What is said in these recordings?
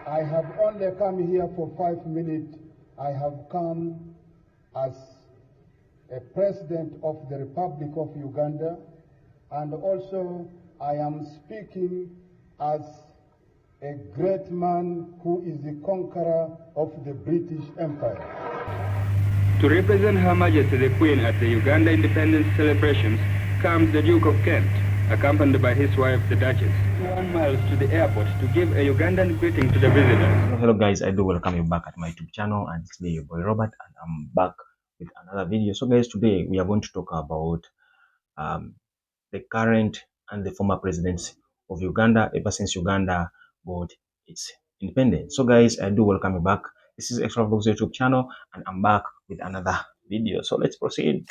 I have only come here for 5 minutes. I have come as a president of the Republic of Uganda, and also I am speaking as a great man who is the conqueror of the British Empire. To represent Her Majesty the Queen at the Uganda independence celebrations comes the Duke of Kent, accompanied by his wife, the Duchess, 1 mile to the airport to give a Ugandan greeting to the visitors. Hello guys, I do welcome you back at my YouTube channel, and it's me, your boy Robert, and I'm back with another video. So guys, today we are going to talk about the current and the former presidents of Uganda ever since Uganda got its independence. So guys, I do welcome you back. This is Extra Vlogs YouTube channel, and I'm back with another video. So let's proceed.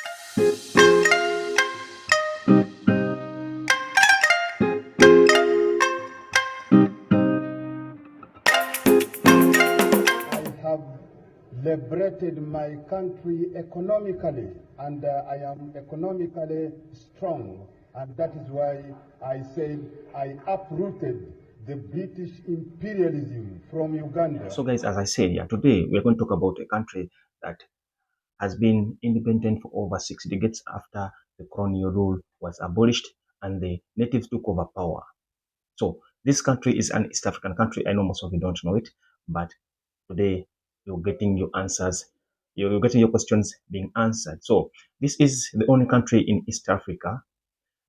Liberated my country economically, and I am economically strong, and that is why I said I uprooted the British imperialism from Uganda. So guys, as I said, today we are going to talk about a country that has been independent for over 6 decades after the colonial rule was abolished and the natives took over power. So this country is an East African country. I know most of you don't know it, but today you're getting your answers. You're getting your questions being answered. So this is the only country in East Africa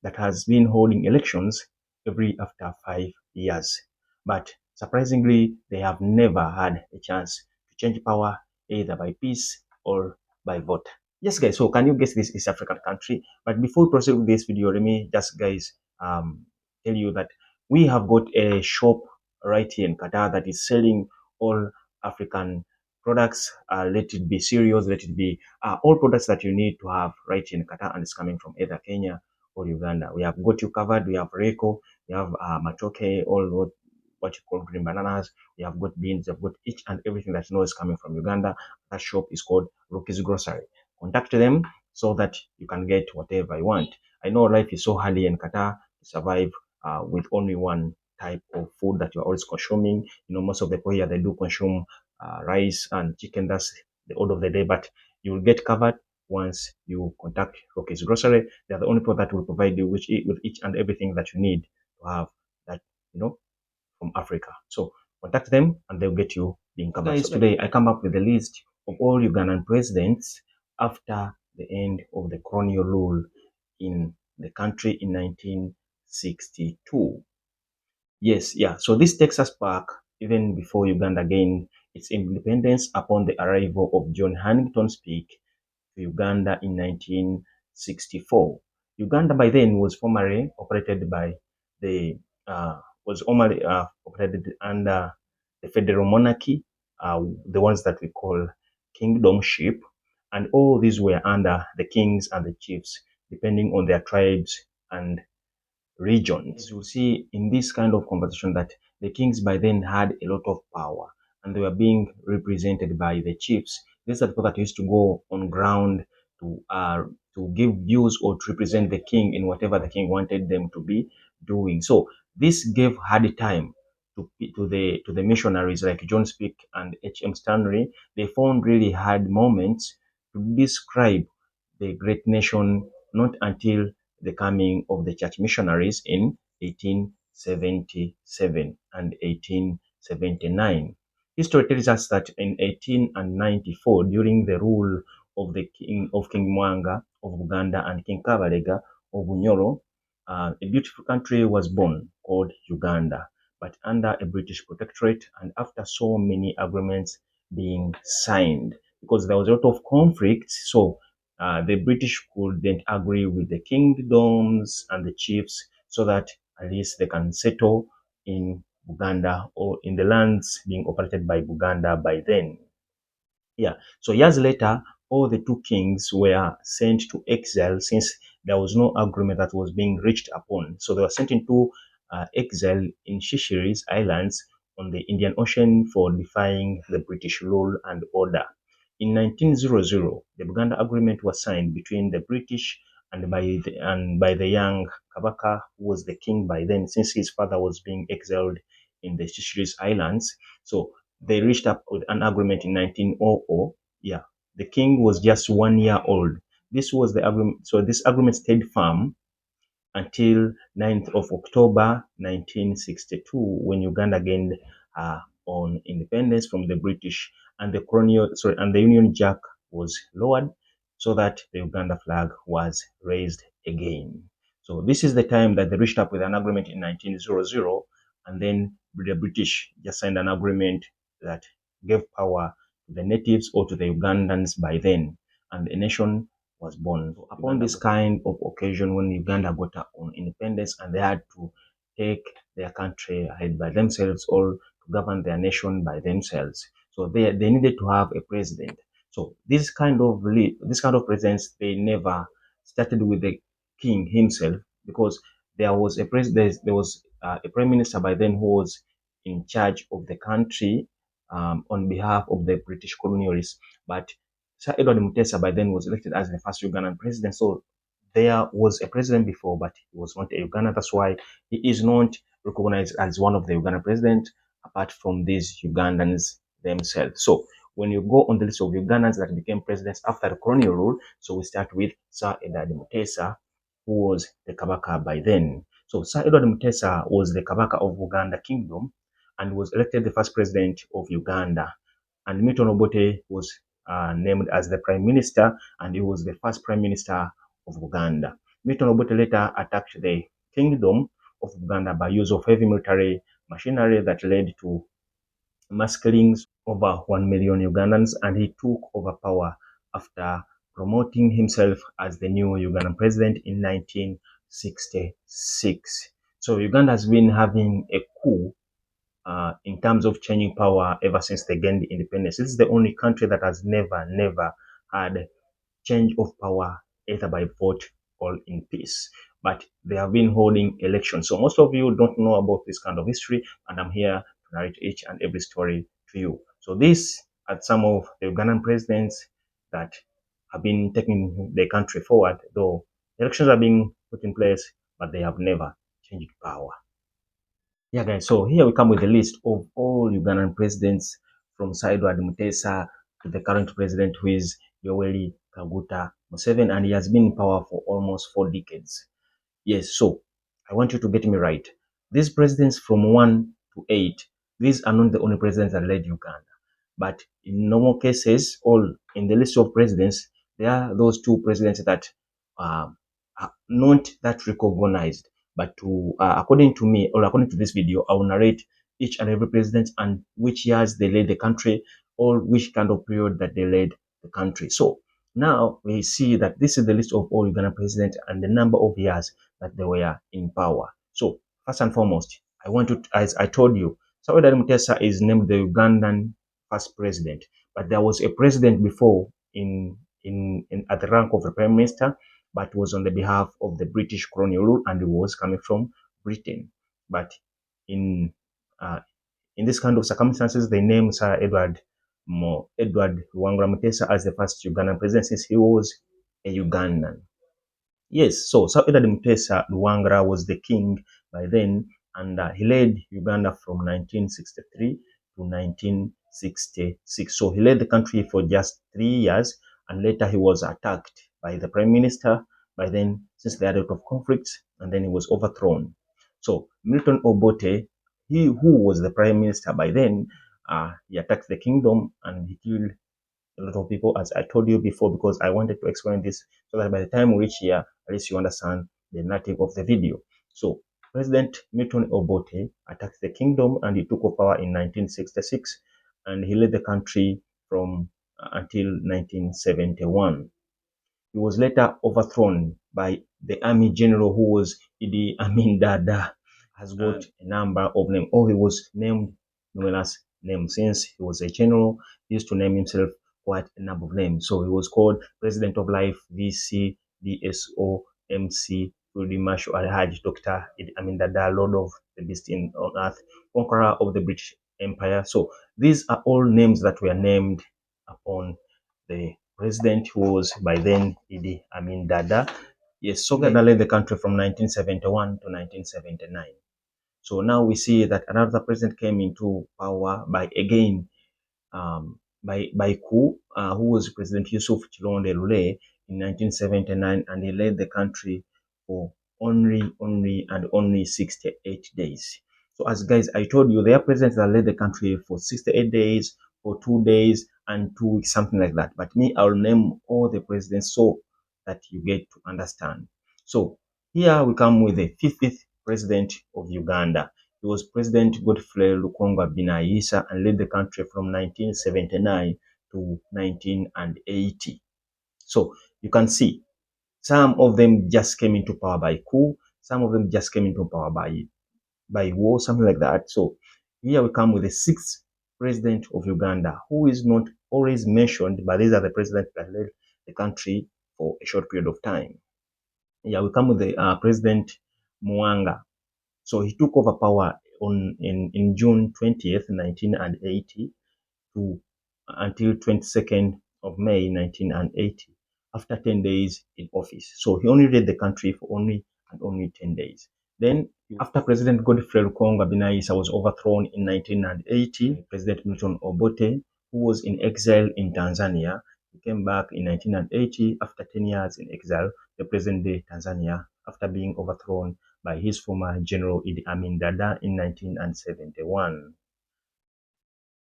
that has been holding elections every after 5 years. But surprisingly, they have never had a chance to change power either by peace or by vote. Yes, guys, so can you guess this East African country? But before we proceed with this video, let me just, guys, tell you that we have got a shop right here in Qatar that is selling all African products. Let it be cereals, let it be all products that you need to have right here in Qatar, and it's coming from either Kenya or Uganda. We have got you covered. We have Reiko, we have Matoke, all what you call green bananas. We have got beans, we have got each and everything that you know is coming from Uganda. That shop is called Rookie's Grocery. Contact them so that you can get whatever you want. I know life is so hard in Qatar to survive with only one type of food that you're always consuming. You know, most of the people here, they do consume rice and chicken. That's the order of the day, but you will get covered once you contact Rookie's Grocery. They're the only people that will provide you with each and everything that you need to have that, you know, from Africa. So contact them and they'll get you being covered. Guys, today I come up with a list of all Ugandan presidents after the end of the colonial rule in the country in 1962. Yes, so this takes us back even before Uganda gained its independence upon the arrival of John Huntington's Peak to Uganda in 1964. Uganda by then was formerly operated by the operated under the federal monarchy, the ones that we call kingdomship, and all these were under the kings and the chiefs, depending on their tribes and regions. You'll see in this kind of conversation that the kings by then had a lot of power, and they were being represented by the chiefs. These are the people that used to go on ground to give views or to represent the king in whatever the king wanted them to be doing. So this gave hard time to the missionaries like John Speak and H.M. Stanley. They found really hard moments to describe the great nation, not until the coming of the church missionaries in 1877 and 1879. History tells us that in 1894, during the rule of King Mwanga of Uganda and King Kabalega of Bunyoro, a beautiful country was born called Uganda, but under a British protectorate and after so many agreements being signed, because there was a lot of conflict. So the British couldn't agree with the kingdoms and the chiefs so that at least they can settle in Uganda or in the lands being operated by Uganda by then. So years later, all the two kings were sent to exile since there was no agreement that was being reached upon. So they were sent into exile in Seychelles Islands on the Indian Ocean for defying the British rule and order. In 1900, the Buganda Agreement was signed between the British and by the young Kabaka, who was the king by then, since his father was being exiled in the Seychelles Islands. So they reached up with an agreement in 1900. Yeah, the king was just 1 year old. This was the agreement. So this agreement stayed firm until 9th of October 1962, when Uganda gained on independence from the British, and the and the Union Jack was lowered so that the Uganda flag was raised again. So this is the time that they reached up with an agreement in 1900, and then the British just signed an agreement that gave power to the natives or to the Ugandans by then, and the nation was born. So upon this kind of occasion, when Uganda got her own independence and they had to take their country ahead by themselves or to govern their nation by themselves, so they needed to have a president. So this kind of presidents, they never started with the king himself, because there was a president, there was a prime minister by then who was in charge of the country on behalf of the British colonialists. But Sir Edward Mutesa by then was elected as the first Ugandan president. So there was a president before, but he was not a Ugandan. That's why he is not recognized as one of the Ugandan presidents, apart from these Ugandans themselves. So when you go on the list of Ugandans that became presidents after the colonial rule, so we start with Sir Edward Mutesa, who was the Kabaka by then. So Sir Edward Mutesa was the Kabaka of Uganda Kingdom and was elected the first president of Uganda. And Milton Obote was named as the prime minister, and he was the first prime minister of Uganda. Milton Obote later attacked the kingdom of Uganda by use of heavy military machinery that led to mass killings over 1 million Ugandans, and he took over power after promoting himself as the new Ugandan president in 1966. So Uganda has been having a coup in terms of changing power ever since they gained independence. This is the only country that has never had change of power either by vote or in peace. But they have been holding elections. So most of you don't know about this kind of history, and I'm here to narrate each and every story to you. So these are some of the Ugandan presidents that have been taking the country forward, though elections are being put in place, but they have never changed power. Yeah, guys, so here we come with a list of all Ugandan presidents from Sir Edward Mutesa to the current president, who is Yoweri Kaguta Museveni, and he has been in power for almost 4 decades. Yes, so I want you to get me right. These presidents from 1 to 8, these are not the only presidents that led Uganda. But in normal cases, all in the list of presidents, there are those two presidents that are not that recognized. But according to me, or according to this video, I will narrate each and every president and which years they led the country, or which kind of period that they led the country. So now we see that this is the list of all Ugandan presidents and the number of years that they were in power. So first and foremost, I want to, as I told you, Sir Edward Mutesa is named the Ugandan first president, but there was a president before at the rank of a prime minister, but was on the behalf of the British colonial rule, and he was coming from Britain. But in uh, in this kind of circumstances, they named Sir Edward Luwangura Mutesa as the first Ugandan president, since he was a Ugandan. Yes, so Sir Edward Mutesa Luwangura was the king by then, and he led Uganda from 1963 to 1966. So he led the country for just 3 years, and later he was attacked by the prime minister by then, since they had a lot of conflicts, and then he was overthrown. So Milton Obote, he who was the prime minister by then, he attacked the kingdom and he killed a lot of people, as I told you before, because I wanted to explain this so that by the time we reach here, at least you understand the narrative of the video. So President Milton Obote attacked the kingdom and he took over power in 1966, and he led the country from until 1971. He was later overthrown by the army general who was Idi Amin Dada. Has got a number of names. Oh, he was named numerous names. Since he was a general, he used to name himself quite a number of names. So he was called President of Life, VC, DSO, MC, Field Marshal Alhaji, Dr. Idi Amin Dada, Lord of the Beast on Earth, Conqueror of the British Empire. So these are all names that were named upon the president, who was by then Idi Amin Dada. Yes, so Dada led the country from 1971 to 1979. So now we see that another president came into power by again by coup, who was President Yusuf Chilonde Lule in 1979, and he led the country for only 68 days. So as guys, I told you, there are presidents that led the country for 68 days, for 2 days, and 2 weeks, something like that. But me, I'll name all the presidents so that you get to understand. So here we come with the 50th president of Uganda. He was President Godfrey Lukonga Binayisa and led the country from 1979 to 1980. So you can see some of them just came into power by coup, some of them just came into power by war, something like that. So here we come with the 6th president of Uganda, who is not always mentioned, but these are the presidents that led the country for a short period of time. Here we come with the President Mwanga. So he took over power in June 20th, 1980 to until 22nd of May 1980, after 10 days in office. So he only led the country for only 10 days. Then, after President Godfrey Lukonga Binayisa was overthrown in 1980, President Milton Obote, who was in exile in Tanzania, he came back in 1980 after 10 years in exile, the present-day Tanzania, after being overthrown by his former General Idi Amin Dada in 1971.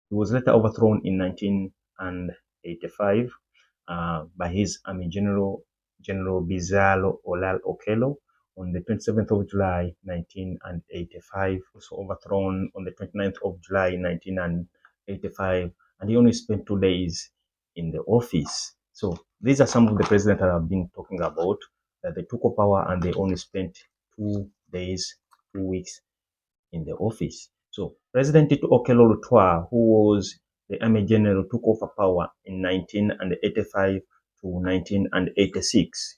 He was later overthrown in 1985 by his Army General Bizarro Olal Okello on the 27th of July 1985. Also overthrown on the 29th of July 1985, and he only spent 2 days in the office. So these are some of the presidents that I've been talking about, that they took power and they only spent 2 days, 2 weeks in the office. So President Tito Okello Lutwa, who was the Army General, took over power in 1985 to 1986.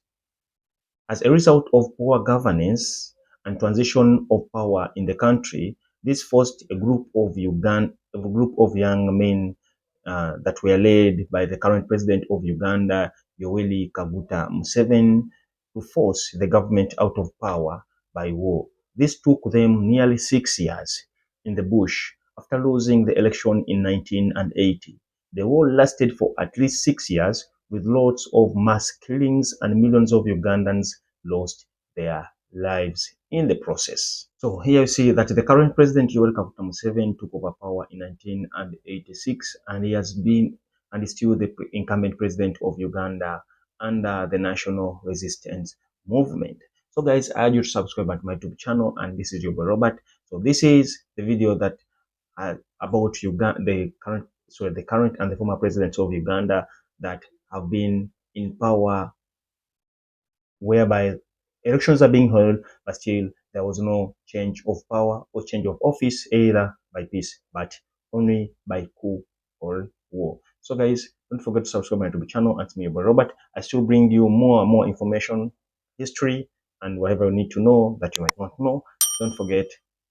As a result of poor governance and transition of power in the country, this forced a group of young men that were led by the current president of Uganda, Yoweri Kaguta Museveni, to force the government out of power by war. This took them nearly 6 years in the bush after losing the election in 1980. The war lasted for at least 6 years, with lots of mass killings and millions of Ugandans lost their lives in the process. So here you see that the current president Yoweri Kaguta Museveni took over power in 1986, and he has been and is still the incumbent president of Uganda under the National Resistance Movement. So guys, I urge you to subscribe to my YouTube channel, and this is your boy Robert. So this is the video that about Uganda, the current and the former presidents of Uganda that have been in power, whereby elections are being held, but still there was no change of power or change of office, either by peace, but only by coup or war. So guys, don't forget to subscribe to my YouTube channel. It's me, Robert. I still bring you more and more information, history, and whatever you need to know that you might not know. Don't forget.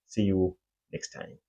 See you next time.